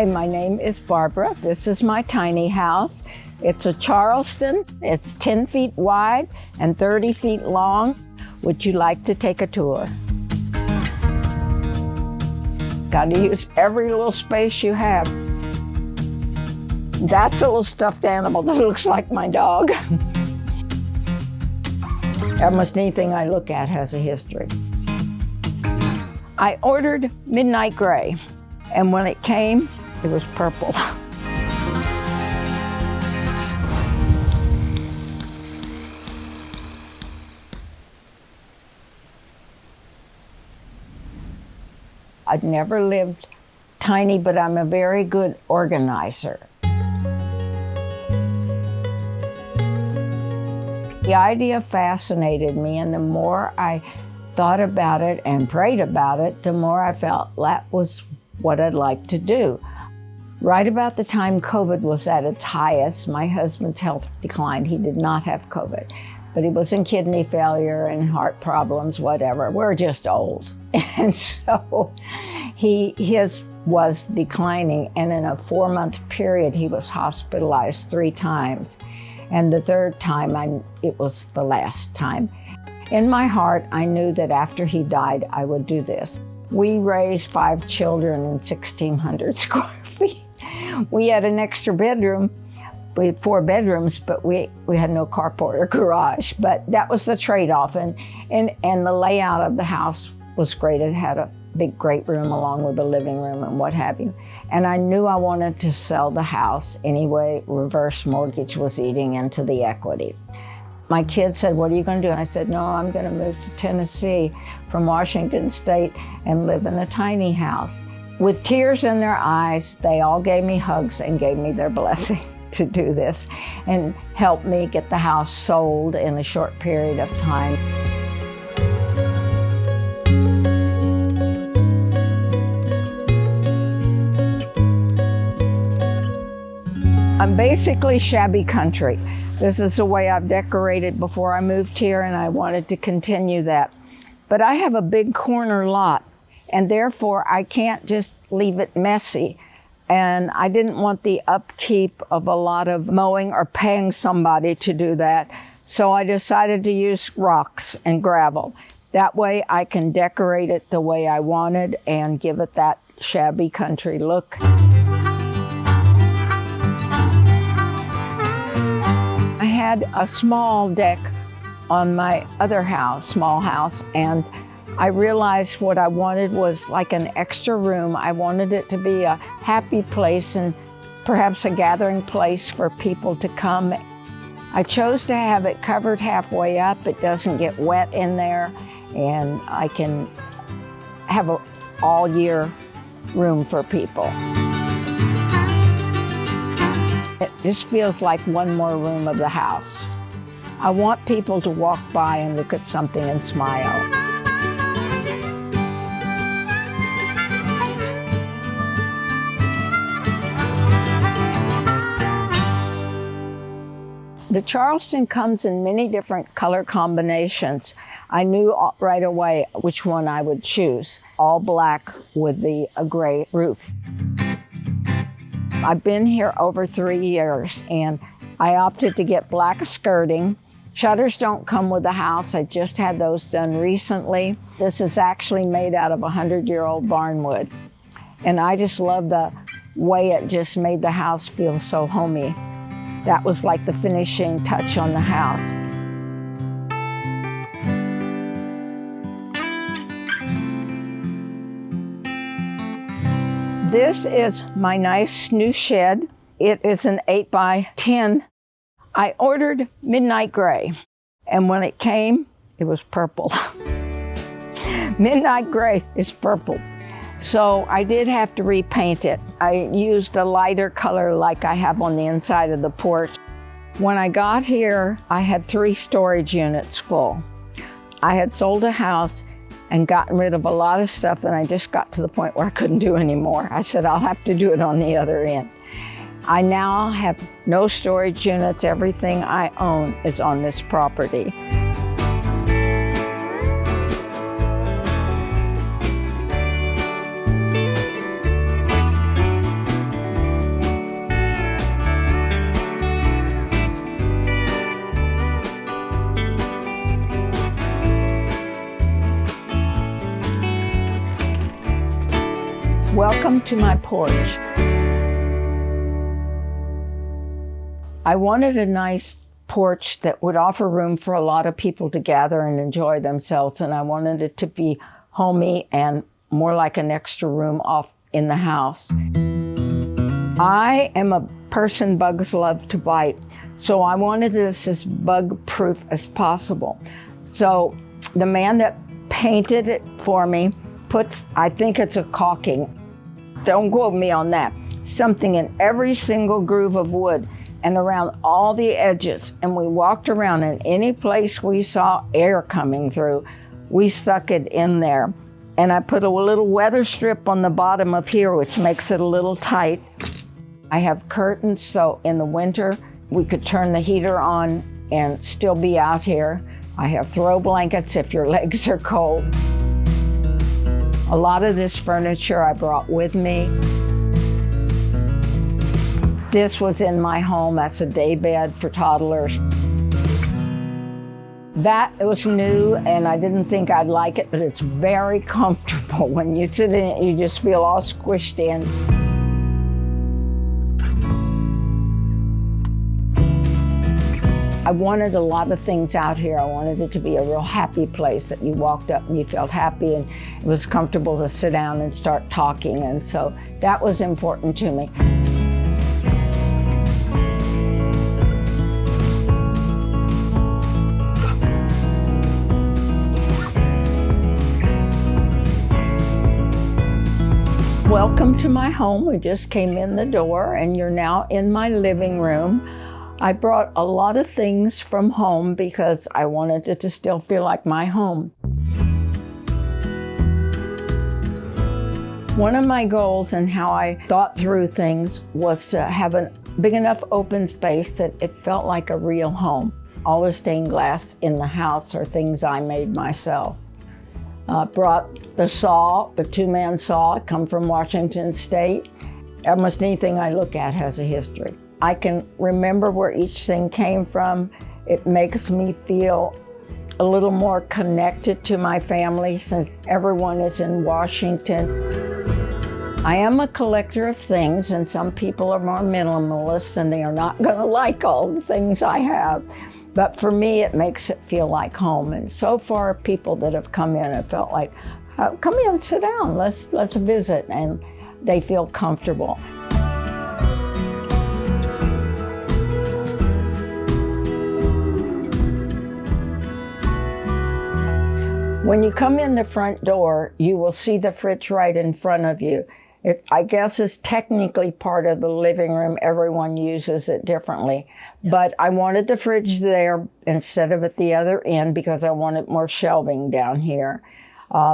Hi, my name is Barbara. This is my tiny house. It's a Charleston. It's 10 feet wide and 30 feet long. Would you like to take a tour? Got to use every little space you have. That's a little stuffed animal that looks like my dog. Almost anything I look at has a history. I ordered midnight gray, and when it came, it was purple. I've never lived tiny, but I'm a very good organizer. The idea fascinated me, and the more I thought about it and prayed about it, the more I felt that was what I'd like to do. Right about the time COVID was at its highest, my husband's health declined. He did not have COVID, but he was in kidney failure and heart problems, whatever. We're just old. And so his was declining, and in a 4-month period, he was hospitalized 3 times. And the 3rd time, it was the last time. In my heart, I knew that after he died, I would do this. We raised 5 children in 1,600 square feet. We had an extra bedroom. We had 4 bedrooms, but we had no carport or garage. But that was the trade-off. And the layout of the house was great. It had a big great room along with a living room and what have you. And I knew I wanted to sell the house anyway. Reverse mortgage was eating into the equity. My kids said, "What are you going to do?" And I said, "No, I'm going to move to Tennessee from Washington State and live in a tiny house." With tears in their eyes, they all gave me hugs and gave me their blessing to do this and helped me get the house sold in a short period of time. I'm basically shabby country. This is the way I've decorated before I moved here, and I wanted to continue that. But I have a big corner lot, and therefore I can't just leave it messy. And I didn't want the upkeep of a lot of mowing or paying somebody to do that. So I decided to use rocks and gravel. That way I can decorate it the way I wanted and give it that shabby country look. I had a small deck on my other house, small house, and I realized what I wanted was like an extra room. I wanted it to be a happy place and perhaps a gathering place for people to come. I chose to have it covered halfway up. It doesn't get wet in there, and I can have an all-year room for people. It just feels like one more room of the house. I want people to walk by and look at something and smile. The Charleston comes in many different color combinations. I knew right away which one I would choose. All black with a gray roof. I've been here over 3 years, and I opted to get black skirting. Shutters don't come with the house. I just had those done recently. This is actually made out of 100-year-old barnwood. And I just love the way it just made the house feel so homey. That was like the finishing touch on the house. This is my nice new shed. It is an 8x10. I ordered midnight gray, and when it came, it was purple. Midnight gray is purple. So I did have to repaint it. I used a lighter color like I have on the inside of the porch. When I got here, I had 3 storage units full. I had sold a house and gotten rid of a lot of stuff, and I just got to the point where I couldn't do anymore. I said, I'll have to do it on the other end. I now have no storage units. Everything I own is on this property. Welcome to my porch. I wanted a nice porch that would offer room for a lot of people to gather and enjoy themselves, and I wanted it to be homey and more like an extra room off in the house. I am a person bugs love to bite, so I wanted this as bug-proof as possible. So the man that painted it for me puts, I think it's a caulking, don't quote me on that, something in every single groove of wood and around all the edges. And we walked around, and any place we saw air coming through, we stuck it in there. And I put a little weather strip on the bottom of here, which makes it a little tight. I have curtains, so in the winter, we could turn the heater on and still be out here. I have throw blankets if your legs are cold. A lot of this furniture I brought with me. This was in my home. That's a day bed for toddlers. That was new, and I didn't think I'd like it, but it's very comfortable. When you sit in it, you just feel all squished in. I wanted a lot of things out here. I wanted it to be a real happy place that you walked up and you felt happy and it was comfortable to sit down and start talking, and so that was important to me. Welcome to my home. We just came in the door and you're now in my living room. I brought a lot of things from home because I wanted it to still feel like my home. One of my goals and how I thought through things was to have a big enough open space that it felt like a real home. All the stained glass in the house are things I made myself. Brought the saw, the two-man saw, it come from Washington State. Almost anything I look at has a history. I can remember where each thing came from. It makes me feel a little more connected to my family since everyone is in Washington. I am a collector of things, and some people are more minimalist and they are not gonna like all the things I have. But for me, it makes it feel like home. And so far, people that have come in have felt like, come in, sit down, let's visit, and they feel comfortable. When you come in the front door, you will see the fridge right in front of you. It, I guess, is technically part of the living room. Everyone uses it differently. But I wanted the fridge there instead of at the other end because I wanted more shelving down here.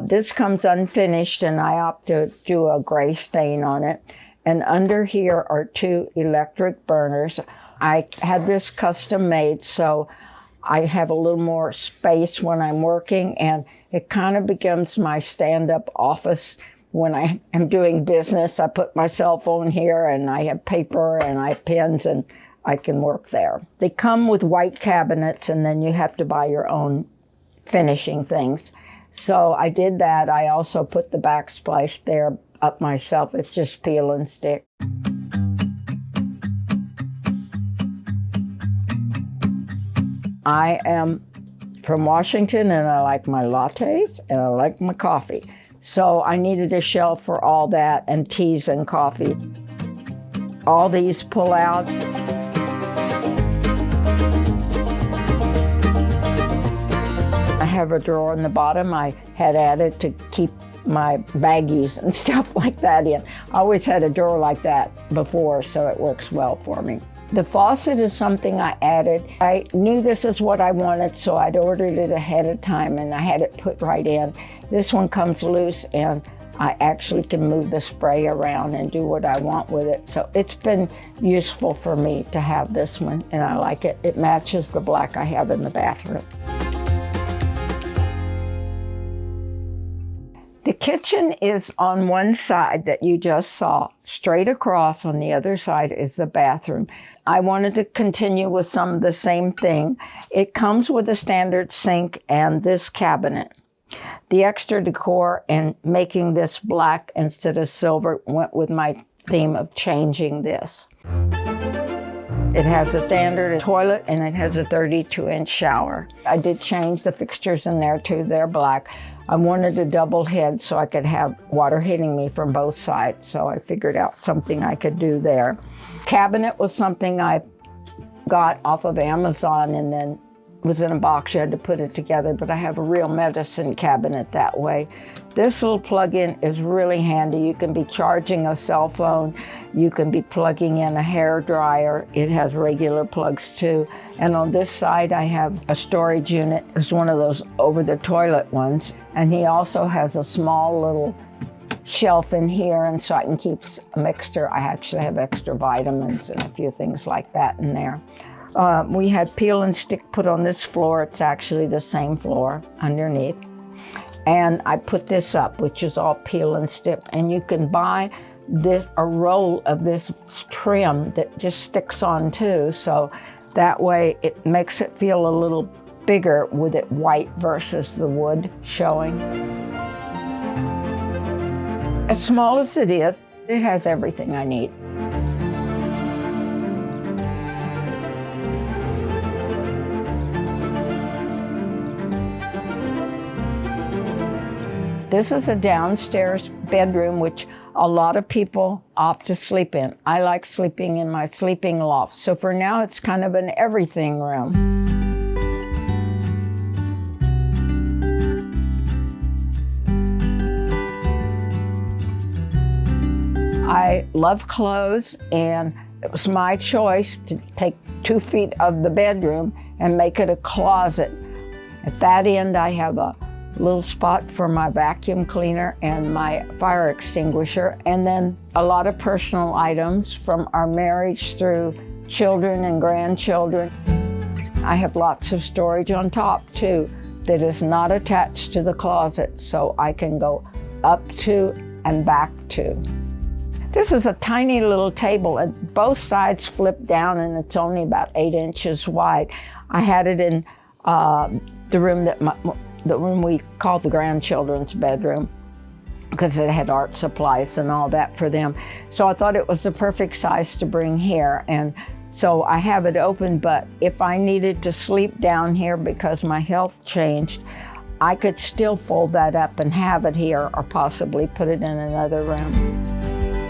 This comes unfinished, and I opt to do a gray stain on it. And under here are 2 electric burners. I had this custom made, so I have a little more space when I'm working, and it kind of becomes my stand-up office. When I am doing business, I put my cell phone here, and I have paper and I have pens, and I can work there. They come with white cabinets, and then you have to buy your own finishing things. So I did that. I also put the backsplash there up myself. It's just peel and stick. I am from Washington, and I like my lattes and I like my coffee. So I needed a shelf for all that, and teas and coffee. All these pull out. I have a drawer in the bottom I had added to keep my baggies and stuff like that in. I always had a drawer like that before, so it works well for me. The faucet is something I added. I knew this is what I wanted, so I'd ordered it ahead of time, and I had it put right in. This one comes loose, and I actually can move the spray around and do what I want with it. So it's been useful for me to have this one, and I like it. It matches the black I have in the bathroom. The kitchen is on one side that you just saw. Straight across on the other side is the bathroom. I wanted to continue with some of the same thing. It comes with a standard sink and this cabinet. The extra decor and making this black instead of silver went with my theme of changing this. It has a standard toilet and it has a 32-inch shower. I did change the fixtures in there too, they're black. I wanted a double head so I could have water hitting me from both sides, so I figured out something I could do there. Cabinet was something I got off of Amazon and then was in a box, you had to put it together, but I have a real medicine cabinet that way. This little plug-in is really handy. You can be charging a cell phone, you can be plugging in a hair dryer. It has regular plugs too. And on this side I have a storage unit. It's one of those over the toilet ones. And he also has a small little shelf in here, and so I can keep a mixture. I actually have extra vitamins and a few things like that in there. We had peel and stick put on this floor. It's actually the same floor underneath. And I put this up, which is all peel and stick. And you can buy a roll of this trim that just sticks on too. So that way it makes it feel a little bigger with it white versus the wood showing. As small as it is, it has everything I need. This is a downstairs bedroom, which a lot of people opt to sleep in. I like sleeping in my sleeping loft. So for now, it's kind of an everything room. I love clothes, and it was my choice to take 2 feet of the bedroom and make it a closet. At that end, I have a little spot for my vacuum cleaner and my fire extinguisher, and then a lot of personal items from our marriage through children and grandchildren. I have lots of storage on top too that is not attached to the closet, so I can go up to and back to. This is a tiny little table, and both sides flip down, and it's only about 8 inches wide. I had it in the room we called the grandchildren's bedroom, because it had art supplies and all that for them. So I thought it was the perfect size to bring here. And so I have it open, but if I needed to sleep down here because my health changed, I could still fold that up and have it here, or possibly put it in another room.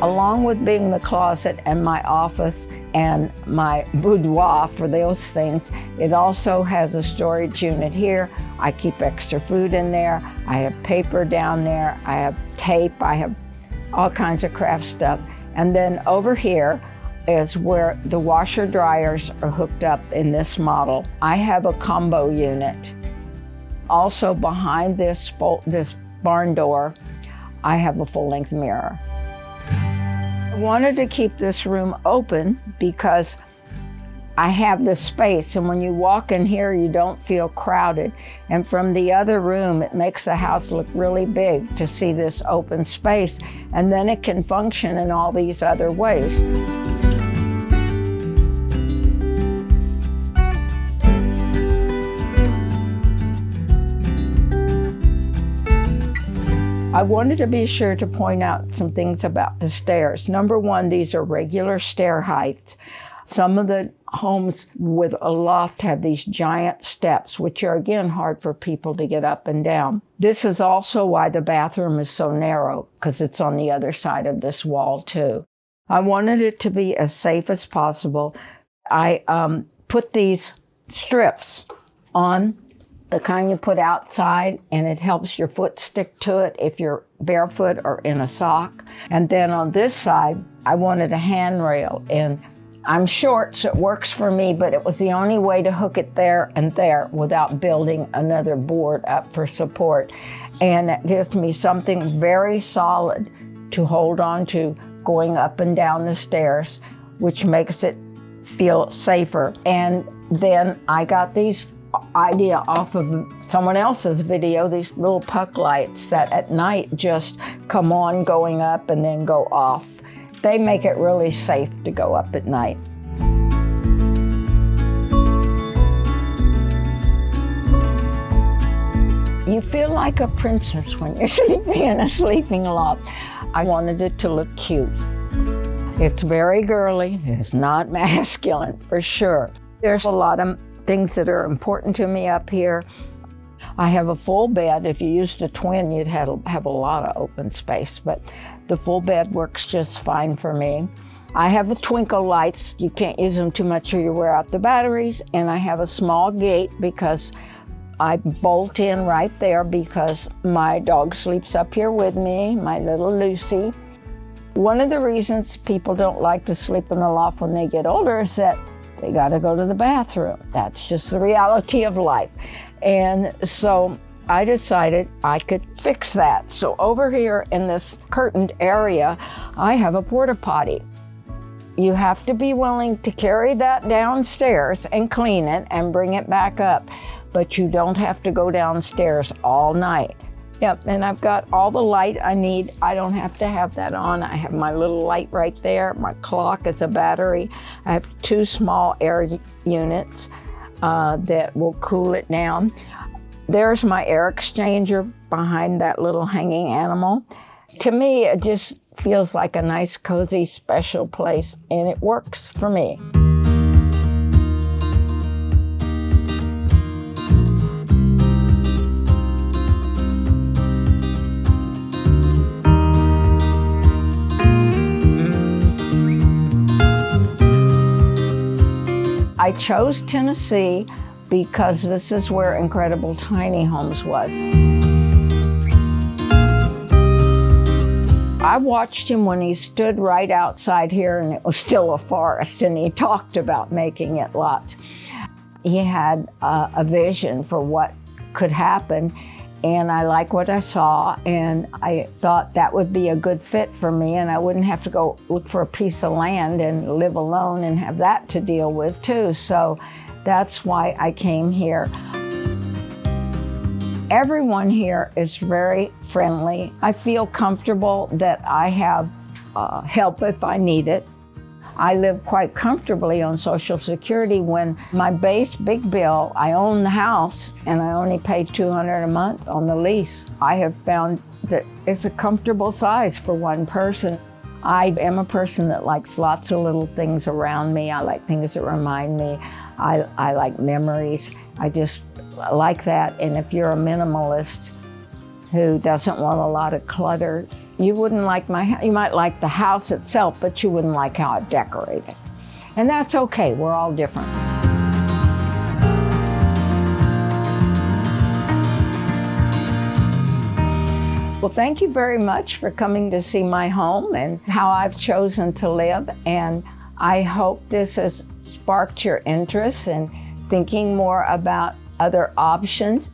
Along with being the closet and my office and my boudoir for those things, it also has a storage unit here. I keep extra food in there. I have paper down there. I have tape. I have all kinds of craft stuff. And then over here is where the washer dryers are hooked up in this model. I have a combo unit. Also behind this barn door, I have a full-length mirror. I wanted to keep this room open because I have the space, and when you walk in here, you don't feel crowded. And from the other room, it makes the house look really big to see this open space, and then it can function in all these other ways. I wanted to be sure to point out some things about the stairs. Number one, these are regular stair heights. Some of the homes with a loft have these giant steps, which are again hard for people to get up and down. This is also why the bathroom is so narrow, because it's on the other side of this wall too. I wanted it to be as safe as possible. I put these strips on, the kind you put outside, and it helps your foot stick to it if you're barefoot or in a sock. And then on this side, I wanted a handrail, and I'm short, so it works for me, but it was the only way to hook it there and there without building another board up for support. And it gives me something very solid to hold on to going up and down the stairs, which makes it feel safer. And then I got these idea off of someone else's video, these little puck lights that at night just come on going up and then go off. They make it really safe to go up at night. You feel like a princess when you're sleeping in a sleeping loft. I wanted it to look cute. It's very girly. It's not masculine, for sure. There's a lot of things that are important to me up here. I have a full bed. If you used a twin, you'd have a lot of open space, but the full bed works just fine for me. I have the twinkle lights. You can't use them too much or you wear out the batteries. And I have a small gate because I bolt in right there because my dog sleeps up here with me, my little Lucy. One of the reasons people don't like to sleep in the loft when they get older is that they got to go to the bathroom. That's just the reality of life. And so I decided I could fix that. So over here in this curtained area, I have a porta potty. You have to be willing to carry that downstairs and clean it and bring it back up, but you don't have to go downstairs all night. Yep, and I've got all the light I need. I don't have to have that on. I have my little light right there. My clock is a battery. I have 2 small air units that will cool it down. There's my air exchanger behind that little hanging animal. To me, it just feels like a nice, cozy, special place, and it works for me. I chose Tennessee because this is where Incredible Tiny Homes was. I watched him when he stood right outside here and it was still a forest, and he talked about making it lots. He had a vision for what could happen, and I like what I saw, and I thought that would be a good fit for me, and I wouldn't have to go look for a piece of land and live alone and have that to deal with too. So that's why I came here. Everyone here is very friendly. I feel comfortable that I have help if I need it. I live quite comfortably on Social Security. When my big bill, I own the house and I only pay $200 a month on the lease. I have found that it's a comfortable size for one person. I am a person that likes lots of little things around me. I like things that remind me. I like memories. I just like that. And if you're a minimalist who doesn't want a lot of clutter, you wouldn't like my house. You might like the house itself, but you wouldn't like how I decorate it. And that's okay, we're all different. Well, thank you very much for coming to see my home and how I've chosen to live. And I hope this has sparked your interest in thinking more about other options.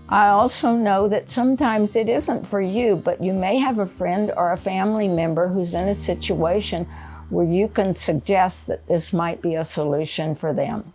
I also know that sometimes it isn't for you, but you may have a friend or a family member who's in a situation where you can suggest that this might be a solution for them.